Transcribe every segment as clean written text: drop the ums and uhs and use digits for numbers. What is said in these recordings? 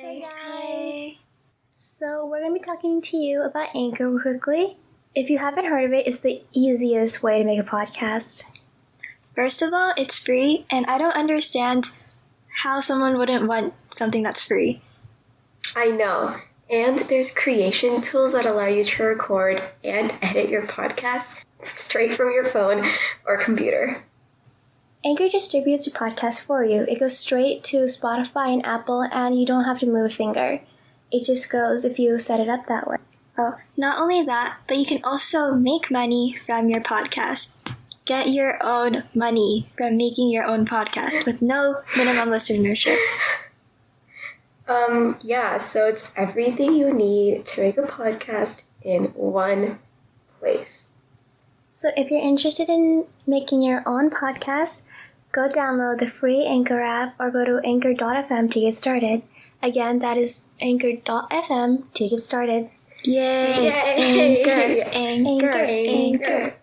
Hey guys! So we're going to be talking to you about Anchor quickly. If you haven't heard of it, it's the easiest way to make a podcast. First of all, it's free, and I don't understand how someone wouldn't want something that's free. I know. And there's creation tools that allow you to record and edit your podcast straight from your phone or computer. Anchor distributes your podcast for you. It goes straight to Spotify and Apple, and you don't have to move a finger. It just goes if you set it up that way. Oh, not only that, but you can also make money from your podcast. Get your own money from making your own podcast with no minimum listenership. So it's everything you need to make a podcast in one place. So if you're interested in making your own podcast, go download the free Anchor app or go to anchor.fm to get started. Again, that is anchor.fm to get started. Yay! Yay. Anchor.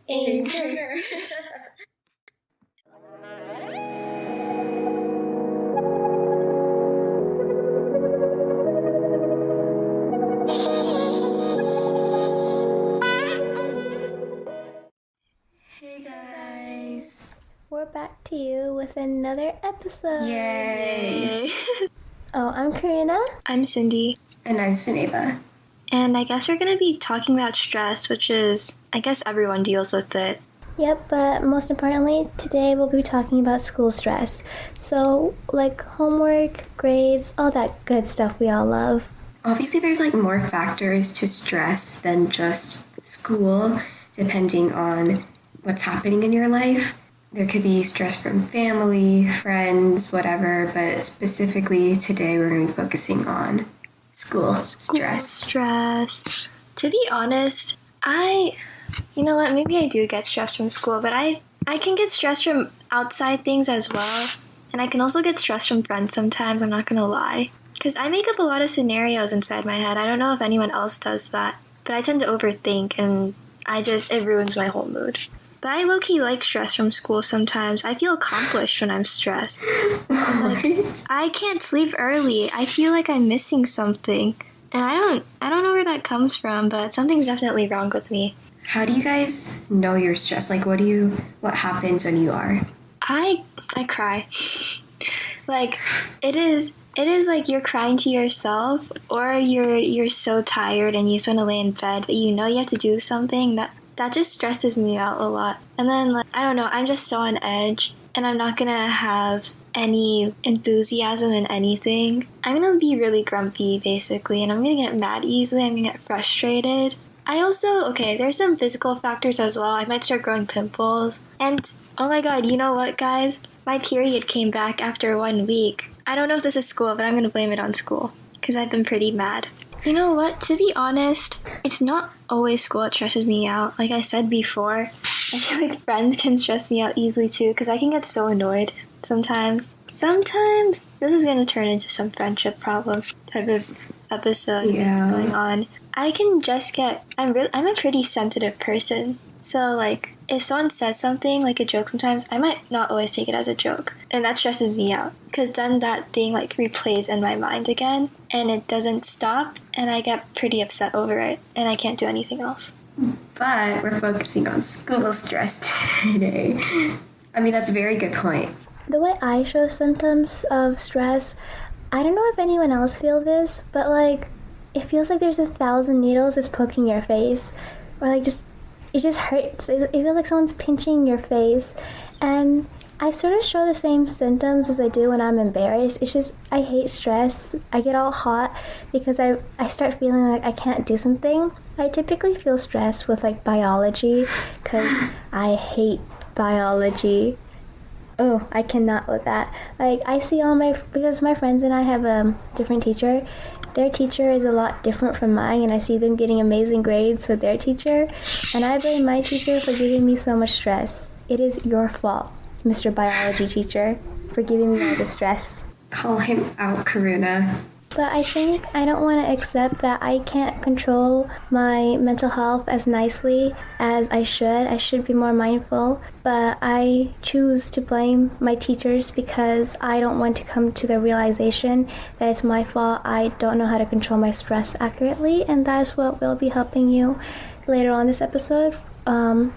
Hey guys! We're back to you with another episode. Yay! Oh, I'm Karina. I'm Cindy. And I'm Suneva. And I guess we're going to be talking about stress, which is, I guess everyone deals with it. Yep, but most importantly, today we'll be talking about school stress. So, like homework, grades, all that good stuff we all love. Obviously, there's more factors to stress than just school, depending on what's happening in your life. There could be stress from family, friends, whatever, but specifically today we're going to be focusing on school stress. To be honest, you know what, maybe I do get stressed from school, but I can get stressed from outside things as well. And I can also get stressed from friends sometimes, I'm not going to lie. Because I make up a lot of scenarios inside my head. I don't know if anyone else does that, but I tend to overthink and it ruins my whole mood. But I low-key like stress from school sometimes. I feel accomplished when I'm stressed. I can't sleep early. I feel like I'm missing something. And I don't know where that comes from, but something's definitely wrong with me. How do you guys know you're stressed? What happens when you are? I cry. It is like you're crying to yourself, or you're so tired and you just want to lay in bed, but you know you have to do something that just stresses me out a lot. And then, I don't know, I'm just so on edge, and I'm not gonna have any enthusiasm in anything. I'm gonna be really grumpy, basically, and I'm gonna get mad easily, I'm gonna get frustrated. There's some physical factors as well. I might start growing pimples. And, oh my god, you know what, guys? My period came back after 1 week. I don't know if this is school, but I'm gonna blame it on school, because I've been pretty mad. You know what? To be honest, it's not always school that stresses me out. Like I said before, I feel like friends can stress me out easily too, because I can get so annoyed sometimes. Sometimes this is going to turn into some friendship problems type of episode going on. I can just I'm a pretty sensitive person. So if someone says something, like a joke sometimes, I might not always take it as a joke. And that stresses me out. Because then that thing replays in my mind again. And it doesn't stop. And I get pretty upset over it. And I can't do anything else. But we're focusing on school stress today. I mean, that's a very good point. The way I show symptoms of stress, I don't know if anyone else feels this, but it feels like there's 1,000 needles just poking your face. Or it just hurts. It feels like someone's pinching your face. And I sort of show the same symptoms as I do when I'm embarrassed. It's just, I hate stress. I get all hot because I start feeling like I can't do something. I typically feel stressed with biology because I hate biology. Oh, I cannot with that. I see because my friends and I have a different teacher. Their teacher is a lot different from mine, and I see them getting amazing grades with their teacher, and I blame my teacher for giving me so much stress. It is your fault, Mr. Biology teacher, for giving me all the stress. Call him out, Karuna. But I think I don't want to accept that I can't control my mental health as nicely as I should. I should be more mindful. But I choose to blame my teachers because I don't want to come to the realization that it's my fault. I don't know how to control my stress accurately. And that's what will be helping you later on this episode,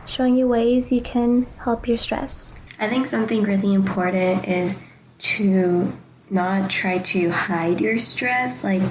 showing you ways you can help your stress. I think something really important is to not try to hide your stress, like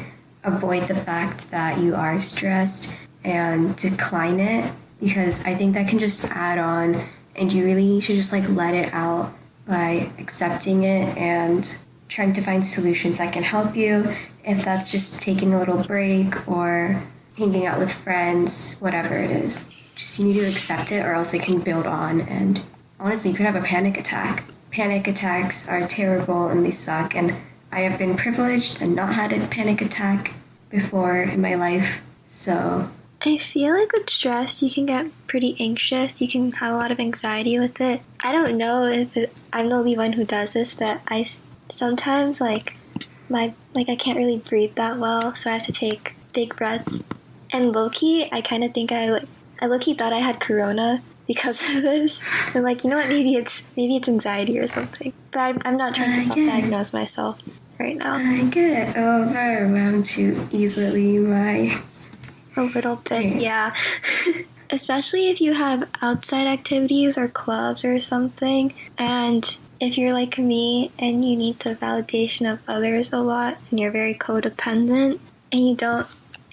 avoid the fact that you are stressed and decline it, because I think that can just add on, and you really should just like let it out by accepting it and trying to find solutions that can help you, if that's just taking a little break or hanging out with friends, whatever it is. Just you need to accept it or else it can build on, and honestly you could have a panic attack. Panic attacks are terrible and they suck, and I have been privileged and not had a panic attack before in my life, so... I feel like with stress, you can get pretty anxious. You can have a lot of anxiety with it. I don't know if I'm the only one who does this, but I sometimes, I can't really breathe that well, so I have to take big breaths. And low-key, I kind of think I low-key thought I had corona because of this. I'm like, you know what, maybe it's anxiety or something. But I'm not trying to self-diagnose myself right now. I get overwhelmed too easily, A little bit, yeah. Especially if you have outside activities or clubs or something, and if you're like me and you need the validation of others a lot and you're very codependent and you don't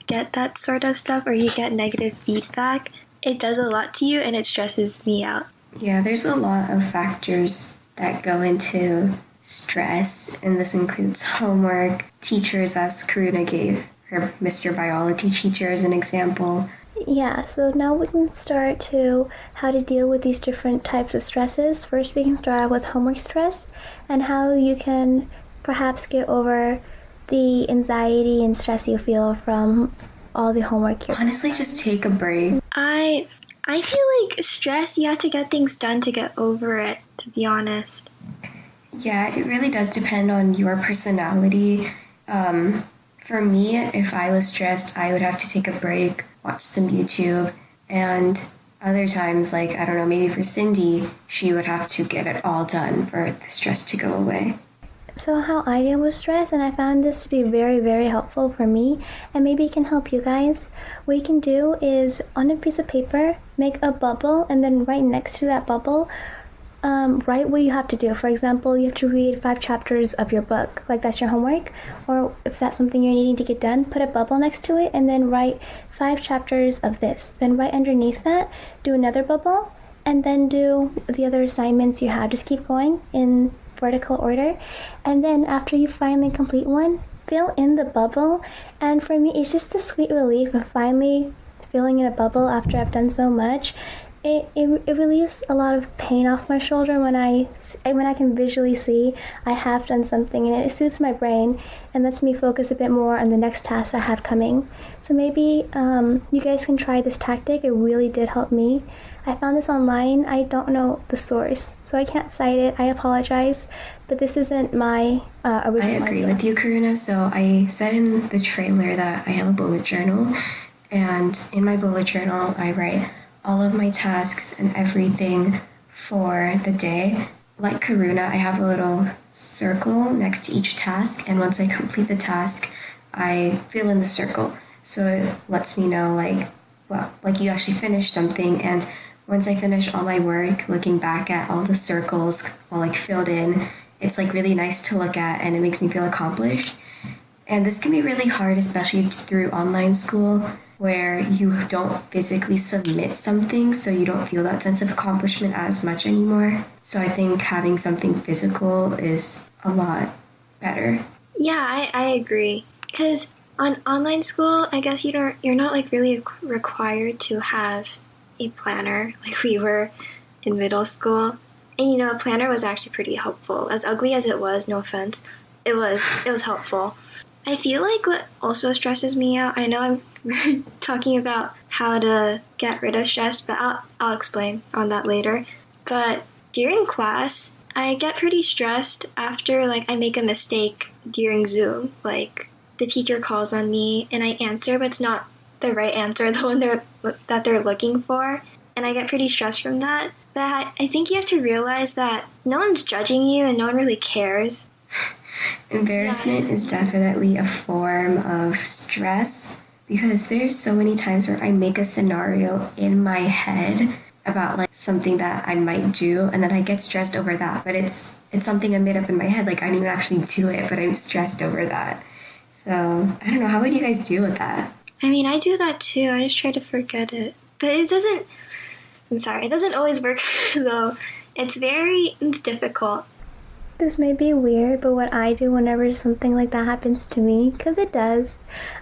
get that sort of stuff, or you get negative feedback, it does a lot to you and it stresses me out. Yeah, there's a lot of factors that go into stress, and this includes homework, teachers, as Karuna gave her Mr. Biology teacher as an example. Yeah, so now we can start to how to deal with these different types of stresses. First, we can start out with homework stress and how you can perhaps get over the anxiety and stress you feel from all the homework you're Honestly, just take a break. I feel like stress, you have to get things done to get over it, to be honest. Yeah, it really does depend on your personality. For me, if I was stressed, I would have to take a break, watch some YouTube, and other times, I don't know, maybe for Cindy, she would have to get it all done for the stress to go away. So how I deal with stress, and I found this to be very, very helpful for me, and maybe it can help you guys. What you can do is, on a piece of paper, make a bubble, and then right next to that bubble, write what you have to do. For example, you have to read 5 chapters of your book, like that's your homework, or if that's something you're needing to get done, put a bubble next to it, and then write 5 chapters of this. Then right underneath that, do another bubble, and then do the other assignments you have. Just keep going in vertical order, and then after you finally complete one, fill in the bubble. And for me, it's just the sweet relief of finally filling in a bubble after I've done so much. It relieves a lot of pain off my shoulder when I can visually see I have done something, and it suits my brain and lets me focus a bit more on the next task I have coming. So maybe you guys can try this tactic. It really did help me. I found this online. I don't know the source, so I can't cite it. I apologize, but this isn't my original I agree idea. with you, Karuna. So I said in the trailer that I have a bullet journal, and in my bullet journal I write all of my tasks and everything for the day. Like Karuna, I have a little circle next to each task, and once I complete the task, I fill in the circle. So it lets me know, you actually finished something, and once I finish all my work, looking back at all the circles all filled in, it's really nice to look at, and it makes me feel accomplished. And this can be really hard, especially through online school, where you don't physically submit something, so you don't feel that sense of accomplishment as much anymore. So I think having something physical is a lot better. Yeah, I agree. Because on online school, I guess you're not really required to have a planner like we were in middle school. And a planner was actually pretty helpful. As ugly as it was, no offense, it was helpful. I feel like what also stresses me out, I know I'm talking about how to get rid of stress, but I'll explain on that later. But during class, I get pretty stressed after I make a mistake during Zoom. the teacher calls on me and I answer, but it's not the right answer, the one that they're looking for. And I get pretty stressed from that. But I think you have to realize that no one's judging you and no one really cares. Embarrassment is definitely a form of stress because there's so many times where I make a scenario in my head about like something that I might do, and then I get stressed over that. But it's something I made up in my head. Like I didn't even actually do it, but I'm stressed over that. So I don't know. How would you guys deal with that? I mean, I do that too. I just try to forget it. But it doesn't always work though. It's difficult. This may be weird, but what I do whenever something like that happens to me, because it does,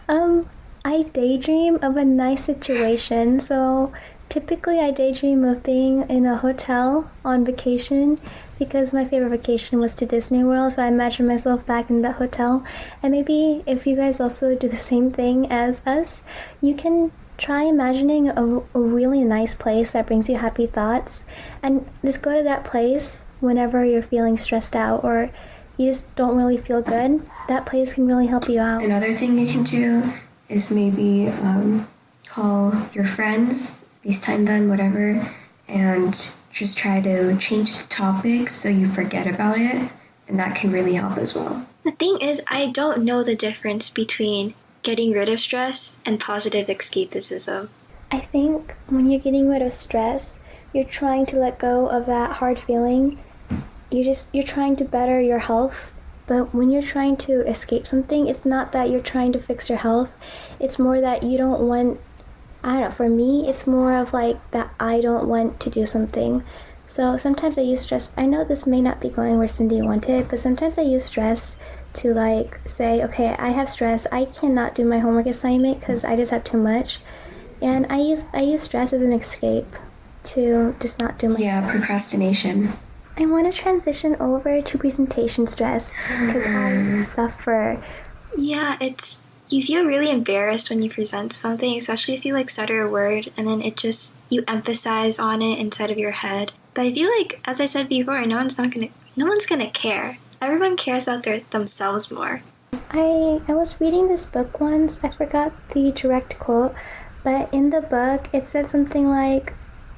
I daydream of a nice situation. So typically I daydream of being in a hotel on vacation because my favorite vacation was to Disney World, so I imagine myself back in that hotel. And maybe if you guys also do the same thing as us, you can try imagining a really nice place that brings you happy thoughts and just go to that place whenever you're feeling stressed out or you just don't really feel good. That place can really help you out. Another thing you can do is maybe call your friends, FaceTime them, whatever, and just try to change the topics so you forget about it, and that can really help as well. The thing is, I don't know the difference between getting rid of stress and positive escapism. I think when you're getting rid of stress, you're trying to let go of that hard feeling. You're trying to better your health. But when you're trying to escape something, it's not that you're trying to fix your health. It's more that you don't want, I don't know, for me, it's more of like that I don't want to do something. So sometimes I use stress. I know this may not be going where Cindy wanted, but sometimes I use stress to like say, okay, I have stress. I cannot do my homework assignment because I just have too much. And I use stress as an escape to just not do my stuff. Procrastination. I want to transition over to presentation stress because I suffer. Yeah, you feel really embarrassed when you present something, especially if you like stutter a word and then you emphasize on it inside of your head. But I feel like, as I said before, no one's gonna care. Everyone cares about themselves more. I was reading this book once. I forgot the direct quote, but in the book it said something like,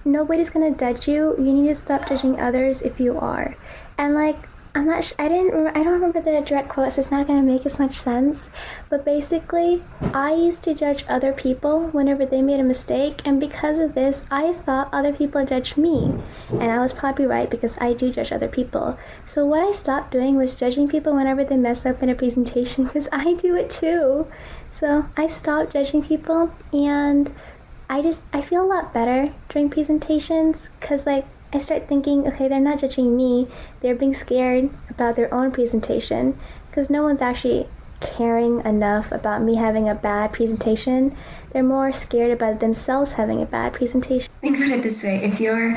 nobody's gonna judge you. You need to stop judging others if you are. And like, I don't remember the direct quote, so it's not gonna make as much sense. But basically, I used to judge other people whenever they made a mistake, and because of this, I thought other people judged me. And I was probably right because I do judge other people. So what I stopped doing was judging people whenever they mess up in a presentation, because I do it too. So I stopped judging people, and I feel a lot better during presentations because like I start thinking, okay, they're not judging me, they're being scared about their own presentation because no one's actually caring enough about me having a bad presentation. They're more scared about themselves having a bad presentation. Think of it this way, if you're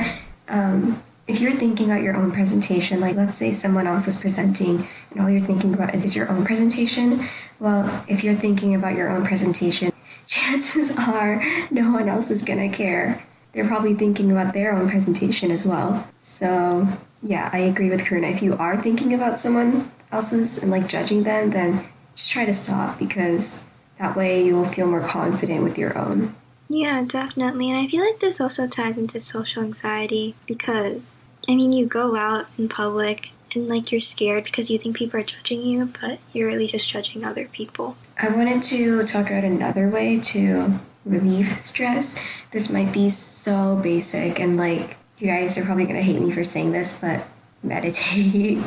thinking about your own presentation, like let's say someone else is presenting and all you're thinking about is your own presentation, well, if you're thinking about your own presentation, chances are no one else is gonna care. They're probably thinking about their own presentation as well. So yeah, I agree with Karuna. If you are thinking about someone else's and like judging them, then just try to stop because that way you'll feel more confident with your own. Yeah, definitely. And I feel like this also ties into social anxiety because, I mean, you go out in public and like you're scared because you think people are judging you, but you're really just judging other people. I wanted to talk about another way to relieve stress. This might be so basic and like you guys are probably going to hate me for saying this, but meditate.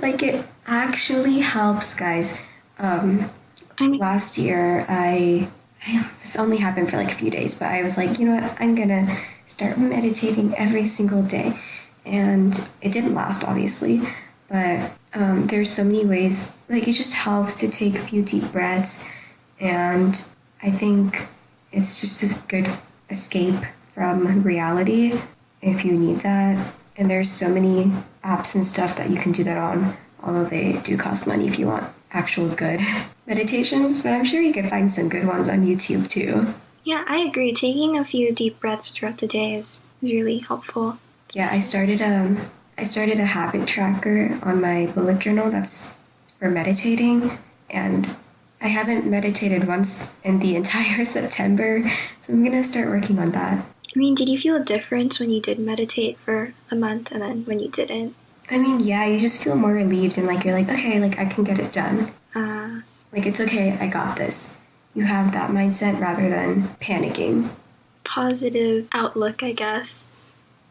Like it actually helps, guys. Last year this only happened for like a few days, but I was like, you know what, I'm gonna start meditating every single day. And it didn't last, obviously, but there's so many ways. Like it just helps to take a few deep breaths, and I think it's just a good escape from reality if you need that. And there's so many apps and stuff that you can do that on, although they do cost money if you want actual good meditations, but I'm sure you could find some good ones on YouTube too. Yeah, I agree. Taking a few deep breaths throughout the day is really helpful. Yeah, I started a habit tracker on my bullet journal that's for meditating, and I haven't meditated once in the entire September, so I'm gonna start working on that. I mean, did you feel a difference when you did meditate for a month and then when you didn't? I mean, yeah, you just feel more relieved and like you're like, okay, like I can get it done. Like it's okay, I got this. You have that mindset rather than panicking. Positive outlook, I guess.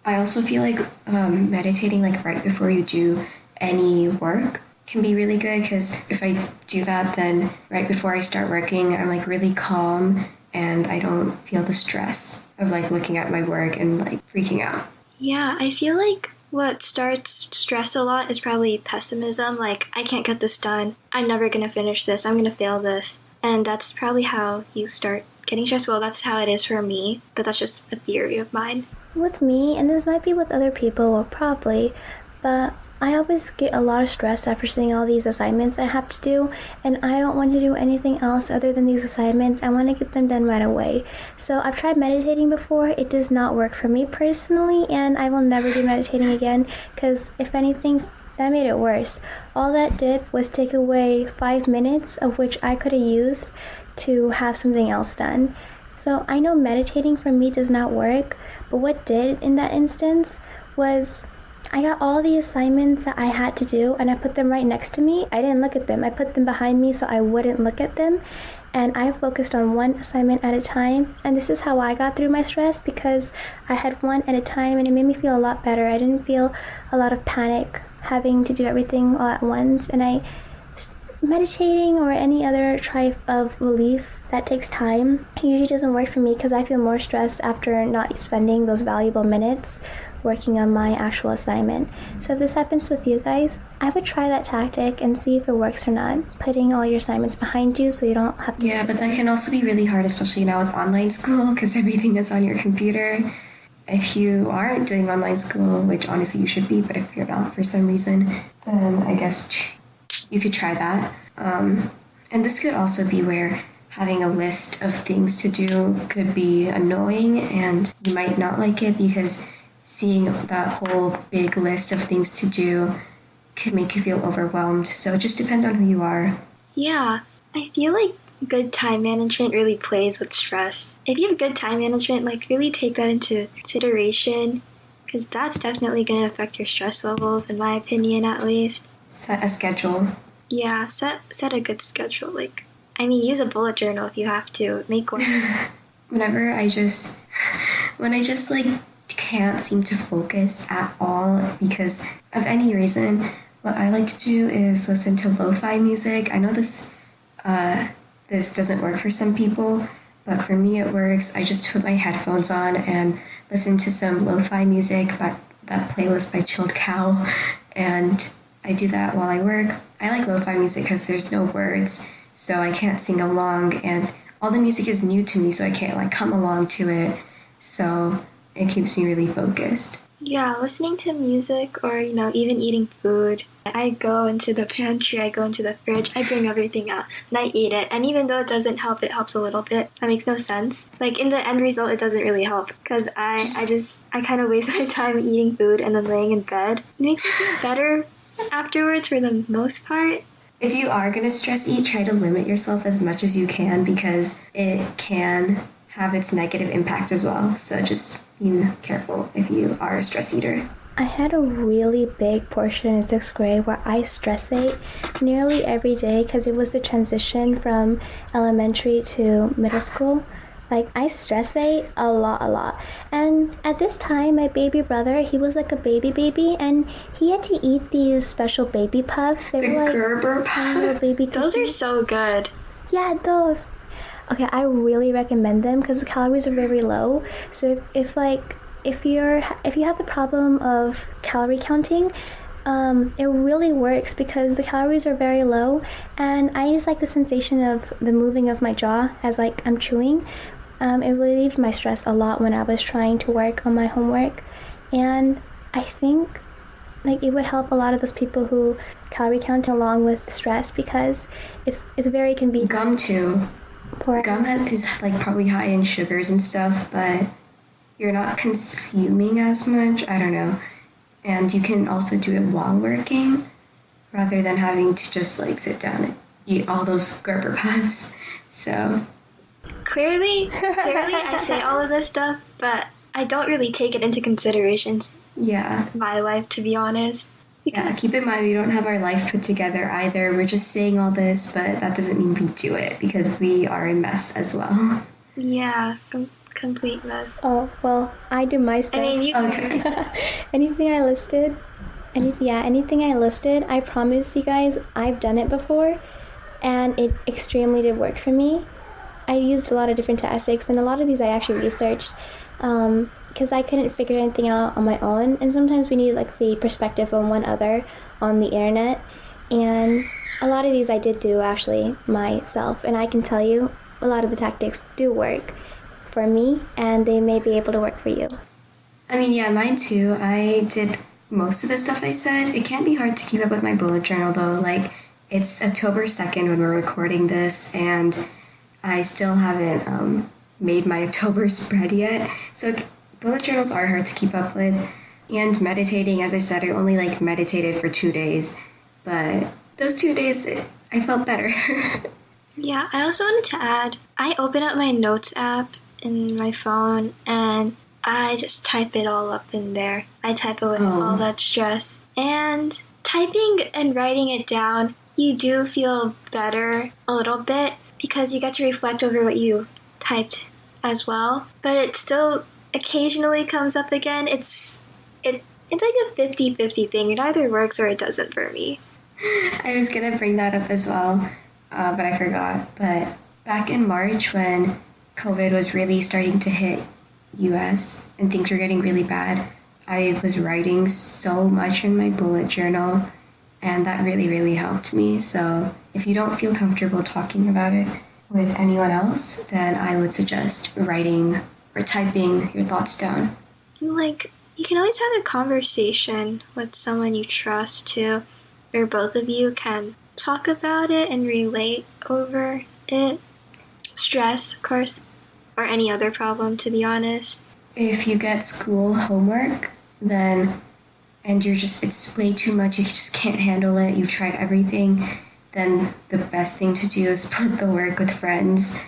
I also feel like meditating like right before you do any work can be really good, because if I do that, then right before I start working, I'm like really calm and I don't feel the stress of like looking at my work and like freaking out. Yeah, I feel like what starts stress a lot is probably pessimism. Like, I can't get this done. I'm never going to finish this. I'm going to fail this. And that's probably how you start getting stressed. Well, that's how it is for me, but that's just a theory of mine. With me, and this might be with other people, well, probably, but I always get a lot of stress after seeing all these assignments I have to do, and I don't want to do anything else other than these assignments. I want to get them done right away. So I've tried meditating before. It does not work for me personally, and I will never do meditating again, because if anything, that made it worse. All that did was take away 5 minutes of which I could have used to have something else done. So I know meditating for me does not work, but what did in that instance was I got all the assignments that I had to do and I put them right next to me. I didn't look at them. I put them behind me so I wouldn't look at them. And I focused on one assignment at a time. And this is how I got through my stress, because I had one at a time and it made me feel a lot better. I didn't feel a lot of panic having to do everything all at once. And meditating or any other type of relief that takes time usually doesn't work for me, because I feel more stressed after not spending those valuable minutes working on my actual assignment. So if this happens with you guys, I would try that tactic and see if it works or not, putting all your assignments behind you so you don't have to. Yeah, but that can also be really hard, especially now with online school, because everything is on your computer. If you aren't doing online school, which honestly you should be, but if you're not for some reason, then I guess you could try that. And this could also be where having a list of things to do could be annoying and you might not like it, because seeing that whole big list of things to do could make you feel overwhelmed. So it just depends on who you are. Yeah, I feel like good time management really plays with stress. If you have good time management, like really take that into consideration, because that's definitely going to affect your stress levels, in my opinion at least. Set a schedule. Yeah, set a good schedule. Like, I mean, use a bullet journal if you have to. Make one. When I just like can't seem to focus at all because of any reason, what I like to do is listen to lo-fi music. I know this doesn't work for some people, but for me it works. I just put my headphones on and listen to some lo-fi music, but that playlist by Chilled Cow, and I do that while I work. I like lo-fi music because there's no words, so I can't sing along, and all the music is new to me, so I can't like come along to it. So it keeps me really focused. Yeah, listening to music or, even eating food. I go into the pantry, I go into the fridge, I bring everything out, and I eat it. And even though it doesn't help, it helps a little bit. That makes no sense. Like, in the end result, it doesn't really help, because I kind of waste my time eating food and then laying in bed. It makes me feel better afterwards for the most part. If you are going to stress eat, try to limit yourself as much as you can, because it can have its negative impact as well. So just be careful if you are a stress eater. I had a really big portion in 6th grade where I stress ate nearly every day, because it was the transition from elementary to middle school. Like, I stress ate a lot. And at this time, my baby brother, he was like a baby, and he had to eat these special baby puffs. They were like Gerber puffs. Baby those are so good. Yeah, those. Okay, I really recommend them because the calories are very low. So if you have the problem of calorie counting, it really works because the calories are very low, and I just like the sensation of the moving of my jaw as like I'm chewing. It relieved my stress a lot when I was trying to work on my homework, and I think like it would help a lot of those people who calorie count along with stress, because it's very convenient. Gum too. Gum is like probably high in sugars and stuff, but you're not consuming as much. I don't know. And you can also do it while working rather than having to just like sit down eat all those Gerber puffs. So Clearly, I say all of this stuff, but I don't really take it into consideration yeah. in my life, to be honest. Yeah, keep in mind we don't have our life put together either. We're just saying all this, but that doesn't mean we do it because we are a mess as well. Yeah, complete mess. Oh, well, I do my stuff. I mean, you Okay. anything I listed, I promise you guys, I've done it before, and it extremely did work for me. I used a lot of different tactics, and a lot of these I actually researched, because I couldn't figure anything out on my own, and sometimes we need like the perspective of one other on the internet, and a lot of these I did do actually myself, and I can tell you a lot of the tactics do work for me, and they may be able to work for you. I mean, yeah, mine too. I did most of the stuff I said. It can be hard to keep up with my bullet journal though. Like, it's October 2nd when we're recording this, and I still haven't made my October spread yet. So bullet journals are hard to keep up with. And meditating, as I said, I only like meditated for 2 days. But those 2 days, I felt better. Yeah, I also wanted to add, I open up my notes app in my phone and I just type it all up in there. I type away all that stress. And typing and writing it down, you do feel better a little bit because you get to reflect over what you typed as well. But it still occasionally comes up again. It's like a 50-50 thing. It either works or it doesn't for me. I was going to bring that up as well, but I forgot. But back in March when COVID was really starting to hit US and things were getting really bad, I was writing so much in my bullet journal, and that really, really helped me. So if you don't feel comfortable talking about it with anyone else, then I would suggest writing or typing your thoughts down. Like, you can always have a conversation with someone you trust too, where both of you can talk about it and relate over it. Stress, of course, or any other problem, to be honest. If you get school homework, then, and it's way too much, you just can't handle it, you've tried everything, then the best thing to do is split the work with friends.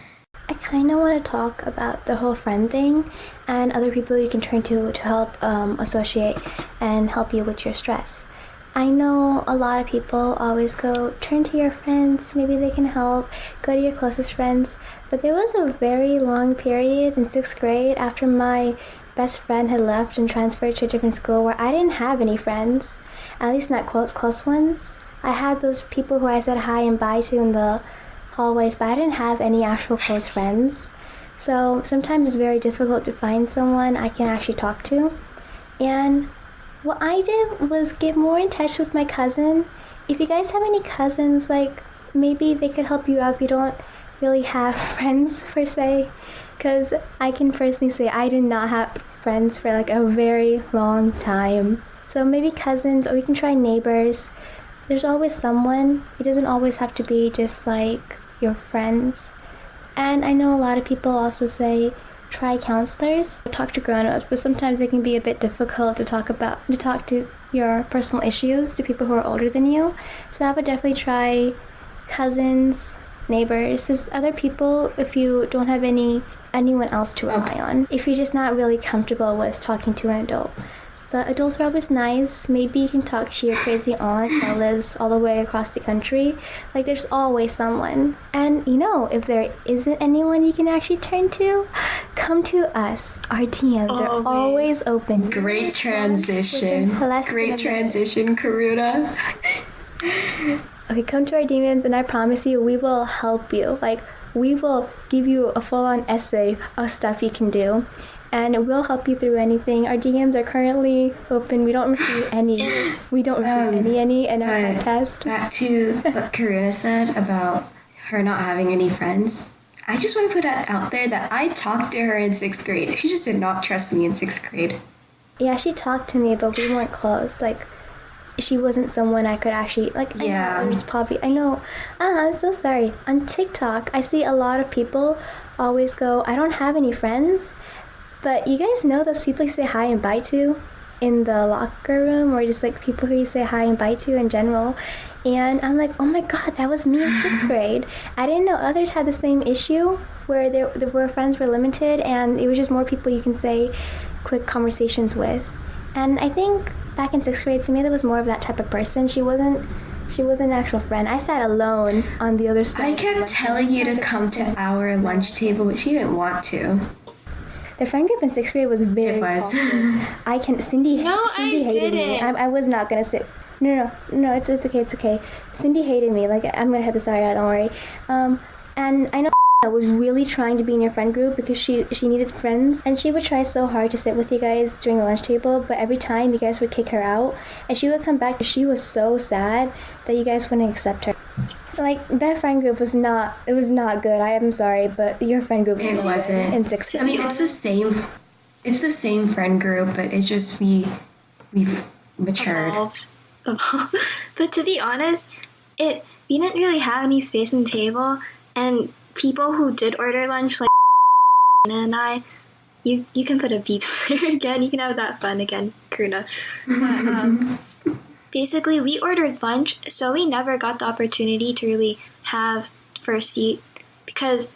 I kind of want to talk about the whole friend thing and other people you can turn to help associate and help you with your stress. I know a lot of people always go, turn to your friends, maybe they can help, go to your closest friends. But there was a very long period in 6th grade after my best friend had left and transferred to a different school where I didn't have any friends, at least not close ones. I had those people who I said hi and bye to in the hallways, but I didn't have any actual close friends. So sometimes it's very difficult to find someone I can actually talk to. And what I did was get more in touch with my cousin. If you guys have any cousins, like, maybe they could help you out if you don't really have friends per se, because I can personally say I did not have friends for like a very long time. So maybe cousins, or you can try neighbors. There's always someone. It doesn't always have to be just like your friends. And I know a lot of people also say try counselors, talk to grown-ups, but sometimes it can be a bit difficult to talk to your personal issues to people who are older than you. So I would definitely try cousins, neighbors. There's other people if you don't have anyone else to rely on, if you're just not really comfortable with talking to an adult. But adults are always nice. Maybe you can talk to your crazy aunt that lives all the way across the country. Like, there's always someone. And, if there isn't anyone you can actually turn to, come to us. Our DMs are always open. Great transition. Great transition, Karuna. Okay, come to our DMs, and I promise you, we will help you. Like, we will give you a full-on essay of stuff you can do. And we'll help you through anything. Our DMs are currently open. We don't receive any. We don't receive any in our podcast. Back to what Karuna said about her not having any friends. I just want to put it out there that I talked to her in 6th grade. She just did not trust me in 6th grade. Yeah, she talked to me, but we weren't close. Like, she wasn't someone I could actually, like, yeah. I know, I'm so sorry. On TikTok, I see a lot of people always go, I don't have any friends. But you guys know those people you say hi and bye to? in the locker room, or just like people who you say hi and bye to in general. And I'm like, oh my god, that was me in 6th grade. I didn't know others had the same issue where where friends were limited and it was just more people you can say quick conversations with. And I think back in 6th grade, Samantha was more of that type of person. She wasn't an actual friend. I sat alone on the other side. I kept telling you to come to our lunch table, but she didn't want to. The friend group in 6th grade was very toxic. Cindy hated me. I was not gonna sit. No, it's okay. Cindy hated me. Like, I'm gonna hit this out, don't worry. And I know I was really trying to be in your friend group because she needed friends, and she would try so hard to sit with you guys during the lunch table, but every time you guys would kick her out, and she would come back. She was so sad that you guys wouldn't accept her. Like, that friend group was not good. I am sorry, but your friend group was wasn't in 6th grade. I mean, it's the same friend group, but it's just we've matured. Evolved. But to be honest, we didn't really have any space on the table, and people who did order lunch, like and I, you can put a beep there again. You can have that fun again, Karuna. Basically, we ordered lunch, so we never got the opportunity to really have first seat, because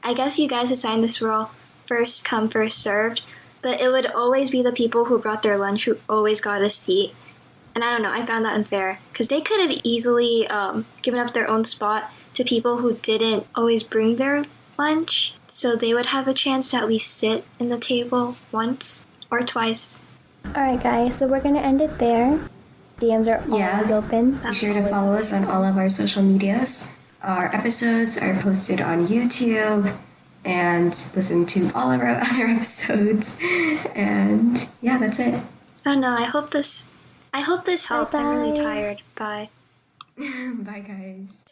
I guess you guys assigned this rule first come, first served, but it would always be the people who brought their lunch who always got a seat. And I don't know, I found that unfair, because they could have easily given up their own spot to people who didn't always bring their lunch, so they would have a chance to at least sit in the table once or twice. Alright guys, so we're gonna end it there. DMs are always open. Be sure to follow us on all of our social medias. Our episodes are posted on YouTube, and listen to all of our other episodes. And yeah, that's it. I don't know, I hope this helped. Bye-bye. I'm really tired. Bye. Bye, guys.